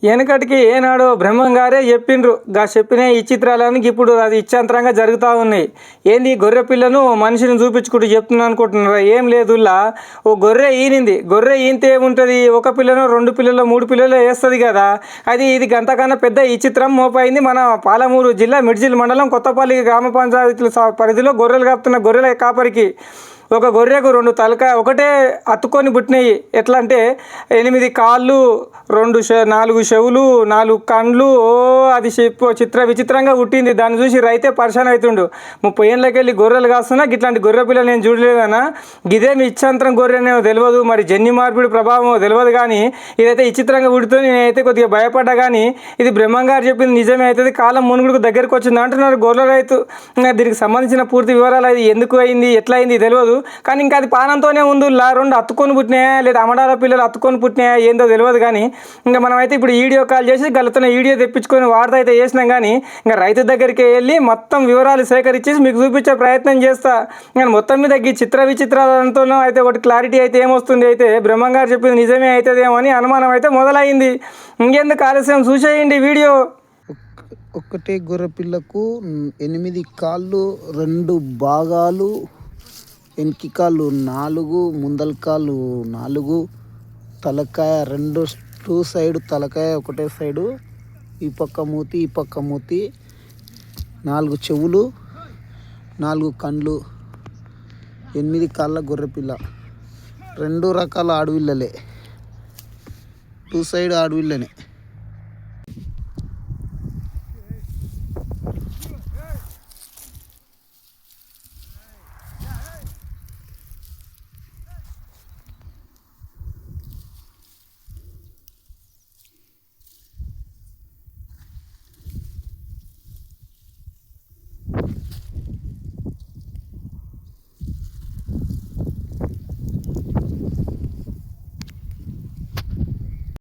వెనకటికి ఏనాడు బ్రహ్మం గారే చెప్పిండ్రు. చెప్పిన ఈ చిత్రాలన్నీ ఇప్పుడు అది ఇచ్చాంతరంగా జరుగుతూ ఉన్నాయి. ఏంది గొర్రె పిల్లను మనిషిని చూపించుకుంటూ చెప్తున్నా అనుకుంటున్నారా? ఏం లేదుల్లా. ఓ గొర్రె ఈనింది. గొర్రె ఈనితే ఏముంటుంది, ఒక పిల్లను 2 పిల్లలు 3 పిల్లలు వేస్తుంది కదా. ఇది గంతకన్నా పెద్ద ఈ చిత్రం మోపైంది మన పాలమూరు జిల్లా మిడ్జిల్ మండలం కొత్తపల్లి గ్రామ పంచాయతీల పరిధిలో గొర్రెలు కాపుతున్న గొర్రెల కాపరికి ఒక గొర్రెకు 2 తలకాయ ఒకటే అతుక్కొని పుట్టినాయి. ఎట్లా అంటే 8 కాళ్ళు, 4 చెవులు, 4 కండ్లు. అది చిత్ర విచిత్రంగా పుట్టింది. దాన్ని చూసి రైతే పరిశాన్ అవుతుండు. 30 ఏళ్ళకి వెళ్ళి గొర్రెలు కాస్తున్నా ఇట్లాంటి గొర్రె పిల్లలు నేను చూడలేదన్నా. ఇదేమి ఇచ్చాంతరం గొర్రెనేమో తెలియదు, మరి జన్యు మార్పిడి ప్రభావం తెలియదు. కానీ ఇదైతే విచిత్రంగా పుడుతుంది. నేనైతే కొద్దిగా భయపడ్డా. కానీ ఇది బ్రహ్మంగారు చెప్పింది నిజమే అవుతుంది. కాలం మునుగుడుకు దగ్గరికి వచ్చింది అంటున్నారు గొర్రెల రైతు. దీనికి సంబంధించిన పూర్తి వివరాలు అది ఎందుకు అయింది, ఎట్లా అయింది తెలియదు. కానీ ఇంకా అది పానంతోనే ఉంది. 2 అత్తుకొని పుట్టినాయా లేదా అమడాల పిల్లలు అత్తుకొని పుట్టినాయా ఏందో తెలియదు. కానీ ఇంకా మనమైతే ఇప్పుడు వీడియో కాల్ చేసి గలతన వీడియో తెప్పించుకొని వార్త అయితే చేసినాం. కానీ ఇంకా రైతు దగ్గరికి వెళ్ళి మొత్తం వివరాలు సేకరించేసి మీకు చూపించే ప్రయత్నం చేస్తా. కానీ మొత్తం మీద ఈ విచిత్రాలతో అయితే ఒకటి క్లారిటీ అయితే ఏమొస్తుంది, అయితే బ్రహ్మంగారు చెప్పింది నిజమే అవుతుందేమో అని అనుమానం అయితే మొదలైంది. ఇంకెందుకు ఆలస్యం, చూసేయండి వీడియో. ఒకటే గొర్రె పిల్లకు 8 కాళ్ళు, 2 భాగాలు, వెనక కాళ్ళు 4, ముందల కాళ్ళు 4, తలకాయ 2 సైడు తలకాయ ఒకటే సైడు, ఈ పక్క మూతి ఈ పక్క మూతి, 4 చెవులు, 4 కండ్లు, 8 కాళ్ళ గొర్రెపిల్ల. 2 రకాల ఆడవిల్లలే, 2 సైడ్ ఆడవిల్లనే.